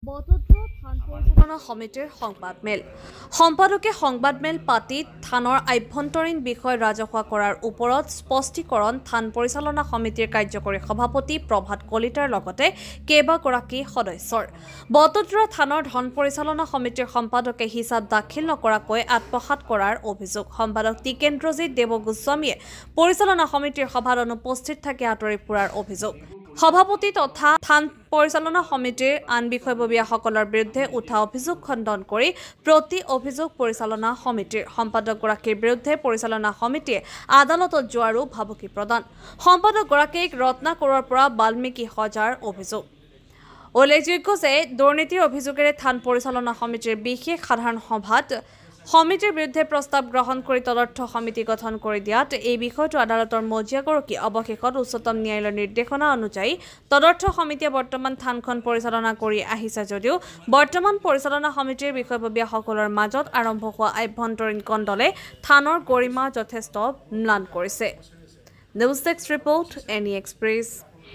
বটদ্ৰ থান পৰিচালনা সমিতিৰ সংবাদমেল সম্পাদকে সংবাদমেল পাতি থানৰ আভ্যন্তৰীণ বিষয় ৰাজহুৱা কৰাৰ ওপৰত স্পষ্টীকৰণ থান পৰিচালনা সমিতিৰ কাৰ্যকৰী সভাপতি প্ৰভাত কলিতাৰ লগতে কেইবাগৰাকী সদস্যৰ বটদ্ৰ থানৰ ধন পৰিচালনা সমিতিৰ সম্পাদকে হিচাপ দাখিল নকৰাকৈ আত্মসাৎ কৰাৰ অভিযোগ সম্পাদক টিকেন্দ্ৰজিৎ দেৱগোস্বামীয়ে পৰিচালনা সমিতিৰ সভাত অনুপস্থিত থাকি আঁতৰি ফুৰাৰ অভিযোগ সভাপতি তথা থান পৰিচালনা সমিতিৰ আন বিষয়ববীয়াসকলৰ বিৰুদ্ধে উঠা অভিযোগ খণ্ডন কৰি প্ৰতি অভিযোগ পৰিচালনা সমিতিৰ সম্পাদকগৰাকীৰ বিৰুদ্ধে পৰিচালনা সমিতিয়ে আদালতত যোৱাৰো ভাবুকি প্ৰদান সম্পাদকগৰাকীক ৰত্নাকৰৰ পৰা বাল্মীকি সজাৰ অভিযোগ উল্লেখযোগ্য যে দুৰ্নীতিৰ অভিযোগেৰে থান পৰিচালনা সমিতিৰ বিশেষ সাধাৰণ সভাত সমিতিৰ বিৰুদ্ধে প্ৰস্তাৱ গ্ৰহণ কৰি তদৰ্থ সমিতি গঠন কৰি দিয়াত এই বিষয়টো আদালতৰ মজিয়াগৰাকী অৱশেষত উচ্চতম ন্যায়ালয়ৰ নিৰ্দেশনা অনুযায়ী তদৰ্থ সমিতিয়ে বৰ্তমান থানখন পৰিচালনা কৰি আহিছে যদিও বৰ্তমান পৰিচালনা সমিতিৰ বিষয়ববীয়াসকলৰ মাজত আৰম্ভ হোৱা আভ্যন্তৰীণ কণ্ডলে থানৰ গৰিমা যথেষ্ট ম্লান কৰিছে news desk report any express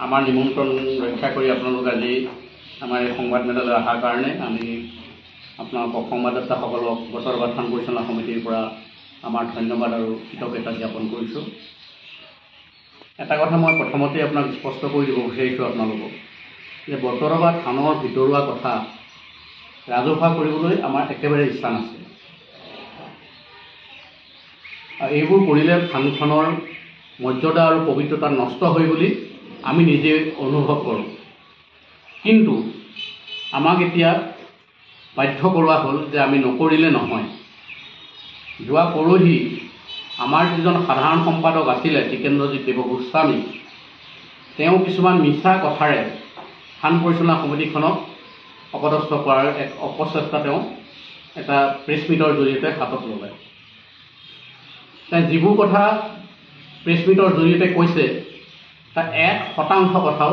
আমাৰ নিমন্ত্ৰণ ৰক্ষা কৰি আপোনালোক আজি আমাৰ এই সংবাদমেললৈ অহাৰ কাৰণে আমি আপোনালোকক সংবাদদাতাসকলক বটদ্ৰ থান পৰিচালনা সমিতিৰ পৰা আমাৰ ধন্যবাদ আৰু কৃতজ্ঞতা জ্ঞাপন কৰিছোঁ। এটা কথা মই প্ৰথমতে আপোনাক স্পষ্ট কৰি দিব বিচাৰিছোঁ আপোনালোকক যে বটদ্ৰ থানৰ ভিতৰুৱা কথা ৰাজহুৱা কৰিবলৈ আমাৰ একেবাৰে ইচ্ছা নাছিল আৰু এইবোৰ কৰিলে থানখনৰ মৰ্যাদা আৰু পবিত্ৰতা নষ্ট হয় বুলি আমি নিজে অনুভৱ কৰোঁ। কিন্তু আমাক এতিয়া বাধ্য কৰোৱা হ'ল যে আমি নকৰিলে নহয়। যোৱা পৰহি আমাৰ যিজন সাধাৰণ সম্পাদক আছিলে টিকেন্দ্ৰজিৎ দেৱগোস্বামী তেওঁ কিছুমান মিছা কথাৰে থান পৰিচালনা সমিতিখনক অপদস্থ কৰাৰ এক অপচেষ্টা তেওঁ এটা প্ৰেছ মিটৰ জৰিয়তে হাতত ল'লে। তেওঁ যিবোৰ কথা প্ৰেছ মিটৰ জৰিয়তে কৈছে তাৰ 1% কথাও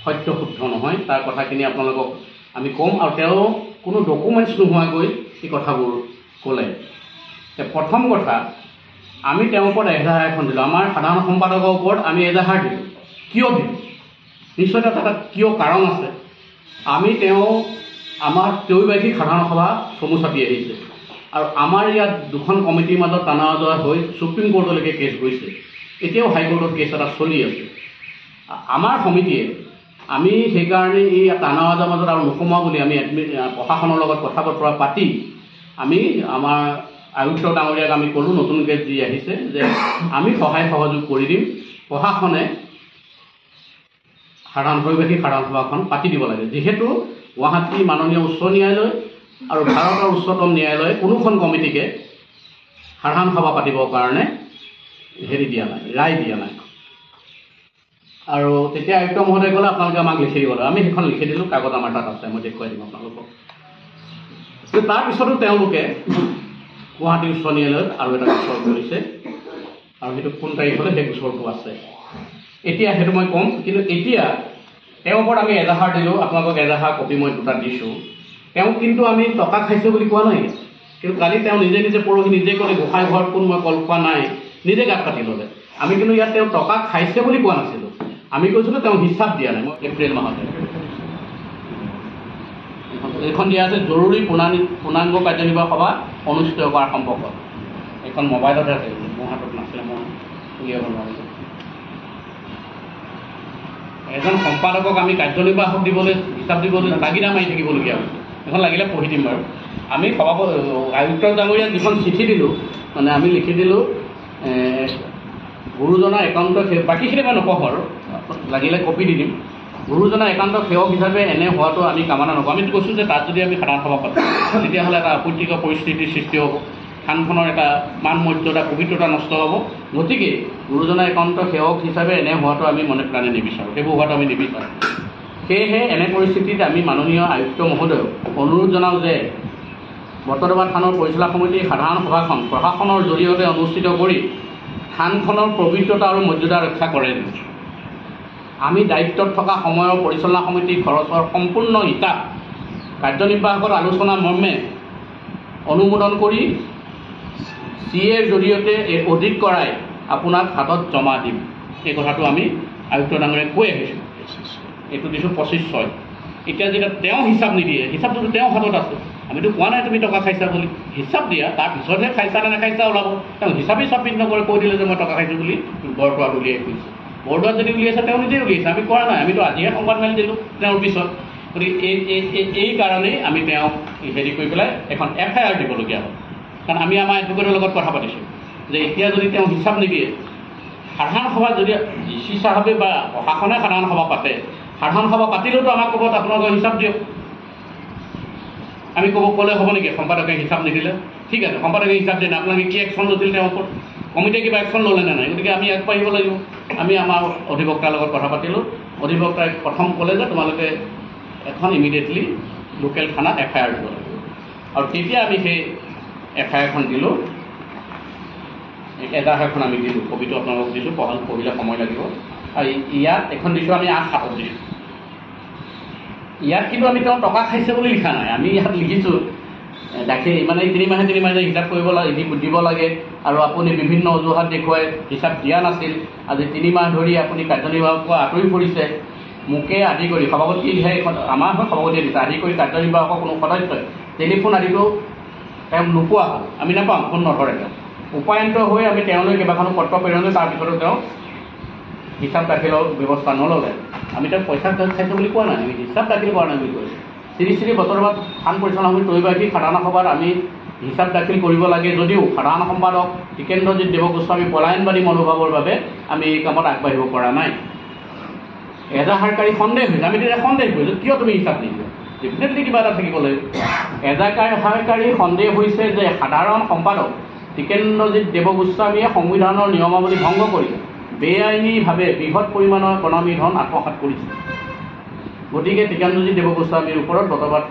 সত্য শুদ্ধ নহয়। তাৰ কথাখিনি আপোনালোকক আমি ক'ম আৰু তেওঁ কোনো ডকুমেণ্টছ নোহোৱাকৈ এই কথাবোৰ ক'লে। প্ৰথম কথা আমি তেওঁৰ ওপৰত এজাহাৰ এখন দিলোঁ। আমাৰ সাধাৰণ সম্পাদকৰ ওপৰত আমি এজাহাৰ দিলোঁ। কিয় দিলোঁ? নিশ্চয় এটা কিয় কাৰণ আছে। আমি আমাৰ ত্ৰৈবাৰ্ষিক সাধাৰণ সভা চমু চাপি আহিছে আৰু আমাৰ ইয়াত দুখন কমিটিৰ মাজত টানা আজোৰা হৈ সুপ্ৰিম কোৰ্টলৈকে কেছ গৈছে। এতিয়াও হাইকোৰ্টত কেছ এটা চলি আছে। আমাৰ সমিতিয়ে আমি সেইকাৰণে এই টানা আজোৰাৰ মাজত আৰু নোসোমাওঁ বুলি আমি প্ৰশাসনৰ লগত কথা বতৰা পাতি আমি আমাৰ আয়ুক্ত ডাঙৰীয়াক আমি ক'লোঁ নতুনকৈ যি আহিছে যে আমি সহায় সহযোগ কৰি দিম, প্ৰশাসনে ত্ৰৈবাৰ্ষিক সাধাৰণ সভাখন পাতি দিব লাগে। যিহেতু গুৱাহাটী মাননীয় উচ্চ ন্যায়ালয় আৰু ভাৰতৰ উচ্চতম ন্যায়ালয়ে কোনোখন কমিটিকে সাধাৰণ সভা পাতিবৰ কাৰণে দিয়া নাই, ৰায় দিয়া নাই। আৰু তেতিয়া আয়ুক্ত মহোদয় ক'লে আপোনালোকে আমাক লিখি দিব লাগে। আমি সেইখন লিখি দিলোঁ, কাগজ আমাৰ তাত আছে, মই দেখুৱাই দিম আপোনালোকক। কিন্তু তাৰপিছতো তেওঁলোকে গুৱাহাটী উচ্চ ন্যায়ালয়ত আৰু এটা গোচৰ কৰিছে আৰু সেইটো কোন তাৰিখলৈ সেই গোচৰটো আছে। এতিয়া সেইটো মই ক'ম। কিন্তু এতিয়া তেওঁৰ ওপৰত আমি এজাহাৰ দিলোঁ। আপোনালোকক এজাহাৰ কপি মই দুটা দিছোঁ। তেওঁক কিন্তু আমি টকা খাইছোঁ বুলি কোৱা নাই। কিন্তু কালি তেওঁ নিজে পৰহি নিজে ক'লে গোসাঁই ঘৰত কোন মই কল খোৱা নাই, নিজে গাত পাতি ল'লে। আমি কিন্তু ইয়াত তেওঁ টকা খাইছে বুলি কোৱা নাছিলোঁ। আমি কৈছিলোঁ তেওঁ হিচাপ দিয়া নাই। মই এপ্ৰিল মাহতে এইখন দিয়া আছে জৰুৰী পূৰ্ণাংগ কাৰ্যনিৰ্বাহক সভা অনুষ্ঠিত কৰাৰ সম্পৰ্কত। এইখন মোবাইলতে আছে, মোৰ হাতত নাছিলে, মই উলিয়াব নোৱাৰিলোঁ। এজন সম্পাদকক আমি কাৰ্যনিৰ্বাহক দিবলৈ হিচাপ দিবলৈ তাগিদা মাৰি থাকিবলগীয়া হৈছে। এখন লাগিলে পঢ়ি দিম বাৰু। আমি আয়ুক্ত ডাঙৰীয়াক যিখন চিঠি দিলোঁ, মানে আমি লিখি দিলোঁ গুৰুজনাৰ একাউণ্ট বাকীখিনি মই নপঢ়োঁ আৰু লাগিলে কপি দি দিম। গুৰুজনাৰ একাউণ্ট সেৱক হিচাপে এনে হোৱাটো আমি কামনা নকৰোঁ। আমি কৈছোঁ যে তাত যদি আমি সাধাৰণ সভা পাতোঁ তেতিয়াহ'লে এটা আপত্তিকৰ পৰিস্থিতিৰ সৃষ্টি হ'ব, থানখনৰ এটা মান মৰ্যাদা পবিত্ৰতা নষ্ট হ'ব। গতিকে গুৰুজনাৰ একাউণ্ট সেৱক হিচাপে এনে হোৱাটো আমি মনে প্ৰাণে নিবিচাৰোঁ, সেইবোৰ হোৱাটো আমি নিবিচাৰোঁ। সেয়েহে এনে পৰিস্থিতিত আমি মাননীয় আয়ুক্ত মহোদয়ক অনুৰোধ জনাওঁ যে বটদ্ৰ থানৰ পৰিচালনা সমিতিৰ সাধাৰণ সভাখন প্ৰশাসনৰ জৰিয়তে অনুষ্ঠিত কৰি থানখনৰ পবিত্ৰতা আৰু মৰ্যাদা ৰক্ষা কৰে। আমি দায়িত্বত থকা সময়ৰ পৰিচালনা সমিতিৰ খৰচৰ সম্পূৰ্ণ হিচাপ কাৰ্যনিৰ্বাহকৰ আলোচনা মৰ্মে অনুমোদন কৰি CAৰ জৰিয়তে অডিট কৰাই আপোনাক হাতত জমা দিম। এই কথাটো আমি আয়ুক্ত ডাঙৰীয়াক কৈ আহিছোঁ। এইটো দিছোঁ 25/6। এতিয়া যেতিয়া তেওঁ হিচাপ নিদিয়ে, হিচাপটোতো তেওঁৰ হাতত আছে। আমিতো কোৱা নাই তুমি টকা খাইছা বুলি, হিচাপ দিয়া, তাৰপিছতহে খাইছা নে নাখাইছা ওলাব। তেওঁ হিচাপেই চাবমিট নকৰে, কৈ দিলে যে মই টকা খাইছোঁ বুলি বৰদোৱাত উলিয়াই ফুৰিছোঁ। বৰদোৱাত যদি উলিয়াইছে তেওঁ নিজেই উলিয়াইছে, আমি কৰা নাই। আমিতো আজিহে সংবাদ মেল দিলোঁ তেওঁৰ পিছত। গতিকে এই কাৰণেই আমি তেওঁক হেৰি কৰি পেলাই এখন FIR দিবলগীয়া হ'ল। কাৰণ আমি আমাৰ এডভোকেটৰ লগত কথা পাতিছোঁ যে এতিয়া যদি তেওঁ হিচাপ নিদিয়ে, সাধাৰণ সভা যদি DC চাহাবে বা প্ৰশাসনে সাধাৰণ সভা পাতে, সাধাৰণ সভা পাতিলেওতো আমাক ক'ব আপোনালোকৰ হিচাপ দিয়ক। আমি ক'লে হ'ব নেকি সম্পাদকে হিচাপ নিদিলে? ঠিক আছে, সম্পাদকে হিচাপ দিয়ে, আপোনালোকে কি একশ্যন লৈছিল তেওঁৰ ওপৰত? কমিটিয়ে কিবা একশ্যন ল'লে নে নাই? গতিকে আমি আগবাঢ়িব লাগিব। আমি আমাৰ অধিবক্তাৰ লগত কথা পাতিলোঁ। অধিবক্তাই প্ৰথম ক'লে যে তোমালোকে এখন ইমিডিয়েটলি লোকেল থানাত FIR দিব লাগিব। আৰু তেতিয়া আমি সেই FIRখন দিলোঁ। এজাহাৰখন আমি দিলোঁ, কপিটো আপোনালোকক দিছোঁ, পঢ়িলে সময় লাগিব। আৰু ইয়াত এখন দিছোঁ আমি 8/7 দিছোঁ। ইয়াত কিন্তু আমি তেওঁ টকা খাইছে বুলি লিখা নাই। আমি ইয়াত লিখিছোঁ দাখিল মানে 3 মাহে হিচাপ কৰিব দিব লাগে, আৰু আপুনি বিভিন্ন অজুহাত দেখুৱাই হিচাপ দিয়া নাছিল। আজি 3 মাহ ধৰি আপুনি কাৰ্যনিৰ্বাহকৰ পৰা আঁতৰি পৰিছে। মোকে আদি কৰি সভাপতিহে আমাৰ সভাপতিয়ে দিছে, আদি কৰি কাৰ্যনিৰ্বাহকৰ কোনো সদস্যই টেলিফোন আদিতো তেওঁ নোপোৱা হ'ল। আমি নাপাম, ফোন নধৰে তেওঁ। উপায়ন্ত হৈ আমি তেওঁলৈ কেইবাখনো পত্ৰ প্ৰেৰণ কৰিলোঁ, তাৰপিছতো তেওঁ হিচাপ দাখিলৰ ব্যৱস্থা নল'লে। আমি তেওঁক পইচা খাইছোঁ বুলি কোৱা নাই, আমি হিচাপ দাখিল কৰা নাই বুলি কৈছোঁ। শ্ৰী বতৰবাদ থান পৰিচালনা সমিতিৰ ত্ৰৈবাৰ্ষিক সাধাৰণ সভাত আমি হিচাপ দাখিল কৰিব লাগে যদিও সাধাৰণ সম্পাদক টিকেন্দ্ৰজিৎ দেৱগোস্বামী পলায়নবাদী মনোভাৱৰ বাবে আমি এই কামত আগবাঢ়িব পৰা নাই। এজাহাৰকাৰী সন্দেহ হৈছে, আমি তেতিয়া সন্দেহ কৰিছোঁ, কিয় তুমি হিচাপ নিদিয়া? ডেফিনেটলি কিবা এটা থাকিব লাগিব। এজাহাৰকাৰী সন্দেহ হৈছে যে সাধাৰণ সম্পাদক টিকেন্দ্ৰজিৎ দেৱগোস্বামীয়ে সংবিধানৰ নিয়মাৱলী ভংগ কৰি বেআইনীভাৱে বৃহৎ পৰিমাণৰ প্ৰণামী ধন আত্মসাৎ কৰিছে। গতিকে টিকেন্দ্ৰজিৎ দেৱগোস্বামীৰ ওপৰত বতৰবাদ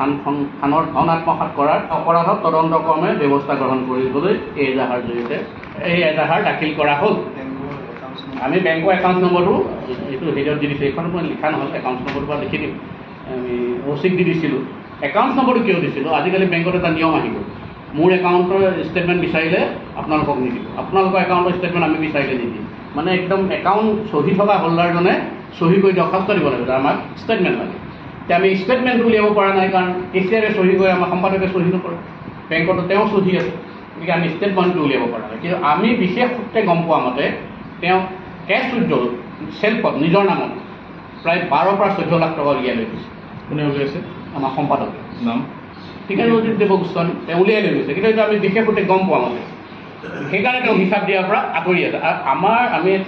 থানৰ ধন আত্মসাৎ কৰাৰ অপৰাধত তদন্তক্ৰমে ব্যৱস্থা গ্ৰহণ কৰিবলৈ এই এজাহাৰ দাখিল কৰা হ'ল। আমি বেংকৰ একাউণ্ট নম্বৰটো এইটো হেৰিয়ত দি দিছোঁ, এইখন মই লিখা নহ'ল, একাউণ্ট নম্বৰটো পৰা লিখি দিম। আমি OC-ক দি দিছিলোঁ। একাউণ্ট নম্বৰটো কিয় দিছিলোঁ? আজিকালি বেংকত এটা নিয়ম আহিব, মোৰ একাউণ্টৰ ষ্টেটমেণ্ট বিচাৰিলে আপোনালোকক নিদিব, আপোনালোকৰ একাউণ্টৰ ষ্টেটমেণ্ট আমি বিচাৰিলে নিদিম। মানে একদম একাউণ্ট চহী থকা হোল্ডাৰজনে চহী কৰি দৰখাস্ত দিব লাগিব যে আমাক ষ্টেটমেণ্ট লাগে। এতিয়া আমি ষ্টেটমেণ্টটো উলিয়াব পৰা নাই, কাৰণ কেচিয়াৰে চহী কৰি আমাৰ সম্পাদকে চহী নকৰে, বেংকতো তেওঁ চহী আছে। গতিকে আমি ষ্টেটমেণ্টটো উলিয়াব পৰা নাই। কিন্তু আমি বিশেষ সূত্ৰে গম পোৱা মতে তেওঁ কেছ উইথড্ৰল চেল্ফত নিজৰ নামত প্ৰায় 12 পৰা 14 লাখ টকা উলিয়াই লৈ গৈছে। কোনে উলিয়াইছে? আমাৰ সম্পাদক নাম টিকেন্দ্ৰজিৎ দেৱগোস্বামী, তেওঁ উলিয়াই লৈ গৈছে। কিন্তু এইটো আমি বিশেষ সূত্ৰে গম পোৱা মতে, সেইকাৰণে তেওঁ হিচাপ দিয়াৰ পৰা আঁতৰি আছে। আৰু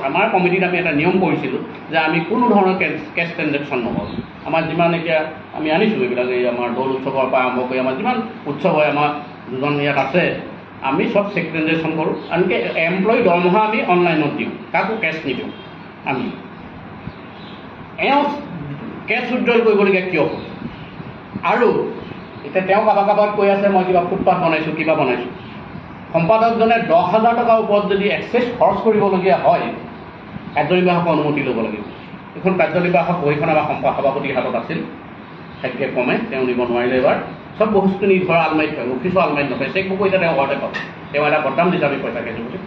আমাৰ কমিটিত আমি এটা নিয়ম কৰিছিলোঁ যে আমি কোনো ধৰণৰ কেছ ট্ৰেঞ্জেকশ্যন নহওঁ। আমাৰ যিমান এতিয়া আমি আনিছোঁ এইবিলাক, এই আমাৰ দৌল উৎসৱৰ পৰা আৰম্ভ কৰি আমাৰ যিমান উৎসৱ হয়, আমাৰ দুজন ইয়াত আছে, আমি চব চেক ট্ৰেঞ্জেকশ্যন কৰোঁ। আনকি এমপ্লয়ী দৰমহা আমি অনলাইনত দিওঁ, কাকো কেছ নিদিওঁ। আমি এওঁ কেছ উইথড্ৰল কৰিবলগীয়া কিয় হ'ল? আৰু এতিয়া তেওঁ কাৰোবাক কৈ আছে মই কিবা ফুটপাথ বনাইছোঁ, কিবা বনাইছোঁ। সম্পাদকজনে 10,000 টকাৰ ওপৰত যদি এক্সেছ খৰচ কৰিবলগীয়া হয়, কাৰ্যনিৰ্বাহকৰ অনুমতি ল'ব লাগিব। এখন কাৰ্যনিৰ্বাহক বহীখন আমাৰ সভাপতিৰ হাতত আছিল, ভাগ্যে কমে তেওঁ নিব নোৱাৰিলে। এবাৰ চব বস্তু নি ঘৰৰ আলমাৰীত থয়, অফিচৰ আলমাৰীত নথয়। চেকবুকো এতিয়া তেওঁ ঘৰতে পাব, তেওঁ এটা বদনাম দিছে আমি পইচা খাইছোঁ বুলি।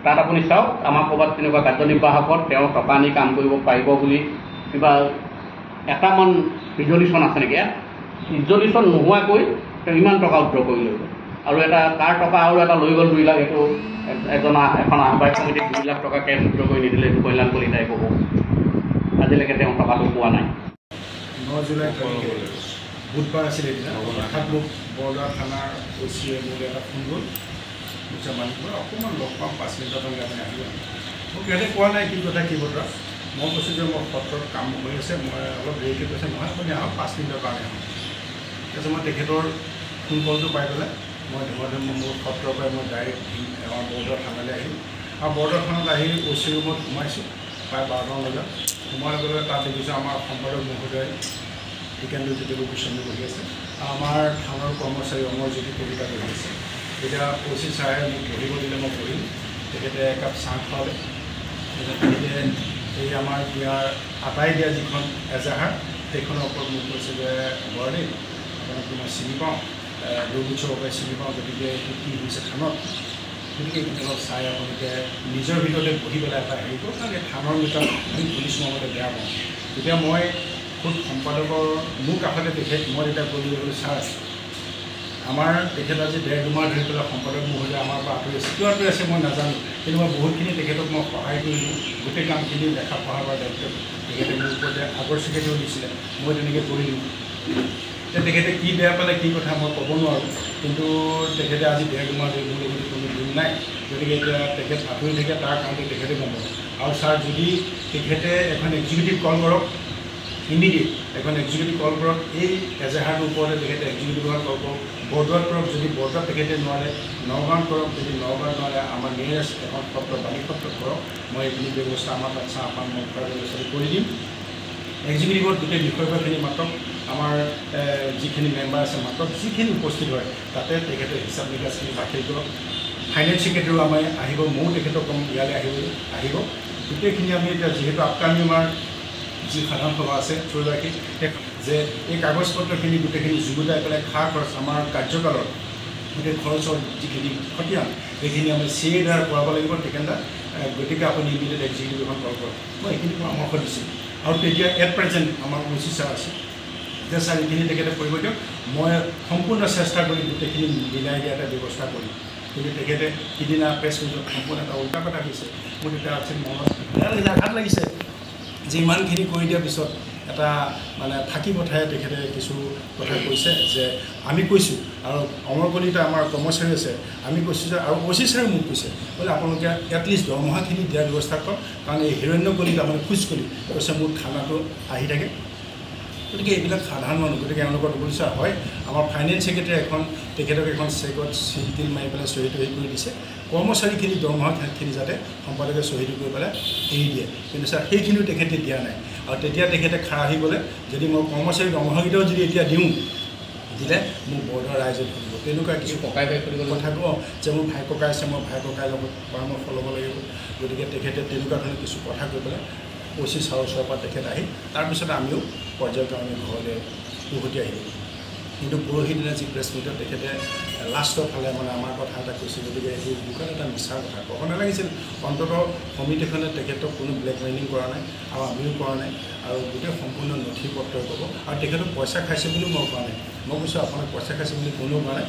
তাত আপুনি চাওক, আমাৰ ক'ৰবাত তেনেকুৱা কাৰ্যনিৰ্বাহকত তেওঁ টকা আনি কাম কৰিব পাৰিব বুলি কিবা এটামান ৰিজলিউশ্যন আছে নেকি? ৰিজলিউশ্যন নোহোৱাকৈ তেওঁ ইমান টকা উদ্ৰ কৰি লৈ গ'ল। আৰু এটা তাৰ টকা আৰু এটা লৈ গ'ল 2 লাখ। এইটো এখন আহ্বায়ক সমিতিক 2 লাখ টকা কেছ উদ্ৰ কৰি নিদিলে, এইটো কল্যাণ কলিতাই ক'ব। আজিলৈকে তেওঁ টকাটো পোৱা নাই। 9 জুলাই বুধবাৰ আছিলে এতিয়া, হঠাৎ মোক বৰদোৱা থানাৰ OC-য়ে মোলৈ এটা ফোন গ'ল, বুজা মানুহ অকণমান লগ পাম 5 মিনিটৰ কাৰণে আপুনি আহিব। মোক ইয়াতে কোৱা নাই কি কথা কি বতৰা। মই কৈছোঁ যে মোৰ সত্ৰত কাম হৈ আছে, মই অলপ দেৰিকৈ কৈছে নহয় আপুনি আহক 5 মিনিটৰ কাৰণে আহক। তাৰপিছত মই তেখেতৰ ফোন কলটো পাই পেলাই মই ধুমাধুম মোৰ সত্ৰৰ পৰাই মই ডাইৰেক্ট আমাৰ বৰদোৱা থানালৈ আহিলোঁ। আৰু বৰদোৱা থানাত আহি OC ৰুমত সোমাইছোঁ প্ৰায় 12টা বজাত। সোমোৱাৰ লগে লগে তাত দেখিছোঁ আমাৰ সম্পাদক মহোদয় টিকেন্দ্ৰজিৎ দেৱগোস্বামী বহি আছে, আমাৰ থানাৰ কৰ্মচাৰী অমৰজ্যোতি কলিতা বহি আছে। তেতিয়া OC ছাৰে মোক বহিব দিলে, মই বহিলোঁ। তেখেতে একাপ চাহ খোৱালে। তেখেতে এই আমাৰ ইয়াৰ আটাই দিয়া যিখন এজাহাৰ, সেইখনৰ ওপৰত মোক কৈছে যে বৰদেৱ আপোনাক মই চিনি পাওঁ, দৌল উৎসৱৰ পৰাই চিনি পাওঁ, গতিকে এইটো কি হৈছে থানত, গতিকে এইখিনি অলপ চাই আপোনালোকে নিজৰ ভিতৰতে বহি পেলাই এটা হেৰি কৰক, কাৰণ এই থানৰ ভিতৰত আমি পুলিচ মতে বেয়া পাওঁ। তেতিয়া মই খুদ সম্পাদকৰ মোৰ কাষতে তেখেত মই তেতিয়া কৰিবলৈ ছাৰ আমাৰ তেখেত আজি 1.5 মাহ ধৰি পেলাই সম্পাদক মহোদয় আমাৰ পৰা আঁতৰি আছে কিয় আঁতৰি আছে মই নাজানো কিন্তু মই বহুতখিনি তেখেতক মই সহায় কৰিলোঁ গোটেই কামখিনি দেখা পঢ়া কৰাৰ দায়িত্ব তেখেতে মোৰ ওপৰতে আগৰ স্বীকৃতিও দিছিলে মই তেনেকৈ কৰিলোঁ এতিয়া তেখেতে কি বেয়া পালে কি কথা মই ক'ব নোৱাৰোঁ কিন্তু তেখেতে আজি 1.5 মাহ ধৰি মোৰ লগত কোনো দিন নাই গতিকে এতিয়া তেখেত আঁতৰি থাকে তাৰ কাৰণতে তেখেতে গম পাব আৰু ছাৰ যদি তেখেতে এখন এক্সিকিউটিভ কল কৰক ইমিডিয়েট এখন এক্সিকিউটিভ কল কৰক এই এজেহাৰটোৰ ওপৰতে তেখেতে এক্সিকিউটিভত কল কৰক বৰদোৱাত কৰক যদি বৰদোৱাত তেখেতে নোৱাৰে নগাঁৱত কৰক যদি নগাঁৱত নোৱাৰে আমাৰ নিয়েৰেষ্ট এখন সত্ৰ বাণী সত্ৰত কৰক মই এইখিনি ব্যৱস্থা আমাৰ তাত চাহ পান মদ খোৱাৰ ব্যৱস্থাটো কৰি দিম এক্সিকিউটিভত গোটেই বিষয়বখিনি মাত্ৰক আমাৰ যিখিনি মেম্বাৰ আছে মাত্ৰক যিখিনি উপস্থিত হয় তাতে তেখেতে হিচাপ নিকাচখিনি দাখিল কৰক ফাইনেন্স ছেক্ৰেটাৰীও আমাৰ আহিব ময়ো তেখেতক কম ইয়ালৈ আহিব গোটেইখিনি আমি এতিয়া যিহেতু আপকামি আমাৰ যি সাধাৰণ সভা আছে 14 যে এই কাগজ পত্ৰখিনি গোটেইখিনি যুগুতাই পেলাই খা খৰচ আমাৰ কাৰ্যকালৰ গোটেই খৰচৰ যিখিনি খতিয়ান সেইখিনি আমি CA দ্বাৰা কৰাব লাগিব তেখেতে গতিকে আপুনি ইমিডিয়েট এক্সিকিউটিভ এখন কল কৰক মই এইখিনি পৰামৰ্শ দিছোঁ আৰু তেতিয়া এট প্ৰেজেণ্ট আমাৰ OC ছাৰ আছে যে ছাৰ এইখিনি তেখেতে কৰিব দিয়ক মই সম্পূৰ্ণ চেষ্টা কৰি গোটেইখিনি মিলাই দিয়া এটা ব্যৱস্থা কৰিম কিন্তু তেখেতে সিদিনা প্ৰেছ মিটত সম্পূৰ্ণ এটা উল্টা কথা কৈছে মোৰ তেতিয়া আছে মনত আঘাত লাগিছে যে ইমানখিনি কৰি দিয়াৰ পিছত এটা মানে ফাঁকি পঠাই তেখেতে কিছু কথা কৈছে যে আমি কৈছোঁ আৰু অমৰ কলিতা আমাৰ কৰ্মচাৰী আছে আমি কৈছোঁ যে আৰু OC ছাৰে মোক কৈছে বোলে আপোনালোকে এটলিষ্ট দৰমহাখিনি দিয়াৰ ব্যৱস্থা কৰক কাৰণ এই হিৰণ্য কলিতা মানে খোজ কলি কৈছে মোৰ খানাটো আহি থাকে গতিকে এইবিলাক সাধাৰণ মানুহ গতিকে এওঁলোকৰ বুলিছা হয় আমাৰ ফাইনেন্স ছেক্ৰেটাৰী এখন তেখেতক এখন চেকত চিল মাৰি পেলাই চহী তহী কৰি দিছে কৰ্মচাৰীখিনি দৰমহাখিনি যাতে সম্পাদকে চহী কৰি পেলাই এৰি দিয়ে কিন্তু ছাৰ সেইখিনিও তেখেতে দিয়া নাই আৰু তেতিয়া তেখেতে খাৰা আহি গ'লে যদি মই কৰ্মচাৰী দৰমহাকেইটাও যদি এতিয়া দিওঁ দিলে মোক বৰদোৱা ৰাইজে ধৰিব তেনেকুৱা কিছু ককাই ভাই কৰিব কথা কওঁ যে মোৰ ভাই ককাই আছে মই ভাই ককাইৰ লগত পৰামৰ্শ ল'ব লাগিব গতিকে তেখেতে তেনেকুৱা ধৰণৰ কিছু কথা কৈ পেলাই OC ছাৰৰ ওচৰৰ পৰা তেখেত আহি তাৰপিছত আমিও পৰ্যায়ক্ৰমে ঘৰলৈ উভতি আহিলোঁ কিন্তু পৰহি দিনা যি প্ৰেছ মিটত তেখেতে লাষ্টৰ ফালে মানে আমাৰ কথা এটা কৈছিল গতিকে এইটো দোকান এটা মিছাৰ কথা ক'ব নালাগিছিল অন্ততঃ সমিতিখনে তেখেতক কোনো ব্লেকমেইলিং কৰা নাই আৰু আমিও কৰা নাই আৰু গোটেই সম্পূৰ্ণ নথি পত্ৰ ক'ব আৰু তেখেতক পইচা খাইছে বুলিও মই কোৱা নাই মই কৈছোঁ আপোনাক পইচা খাইছে বুলি কোনেও কোৱা নাই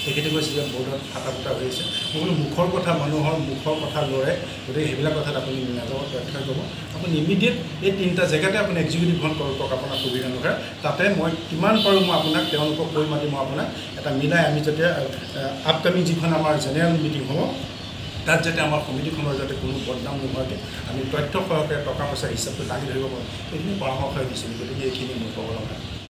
তেখেতে কৈছে যে বৰ্ডত ফাটা ফুটা হৈ আছে মই বোলো মুখৰ কথা মানুহৰ মুখৰ কথা লৰে গতিকে সেইবিলাক কথাত আপুনি নাযাব তথ্য ক'ব আপুনি ইমিডিয়েট এই 3টা জেগাতে আপুনি এক্সিকিউটিভখন কৰক আপোনাৰ সুবিধা অনুসাৰে তাতে মই কিমান পাৰোঁ মই আপোনাক তেওঁলোকক কৈ মাতি মই আপোনাক এটা মিলাই আমি যেতিয়া আপকামিং যিখন আমাৰ জেনেৰেল মিটিং হ'ব তাত যাতে আমাৰ সমিতিখনৰ যাতে কোনো বদনাম নোহোৱাকৈ আমি তথ্য সহকাৰে টকা পইচা হিচাপটো দাঙি ধৰিব পাৰোঁ এইখিনি পৰামৰ্শ দিছিলোঁ গতিকে এইখিনি মোৰ ক'ব লগা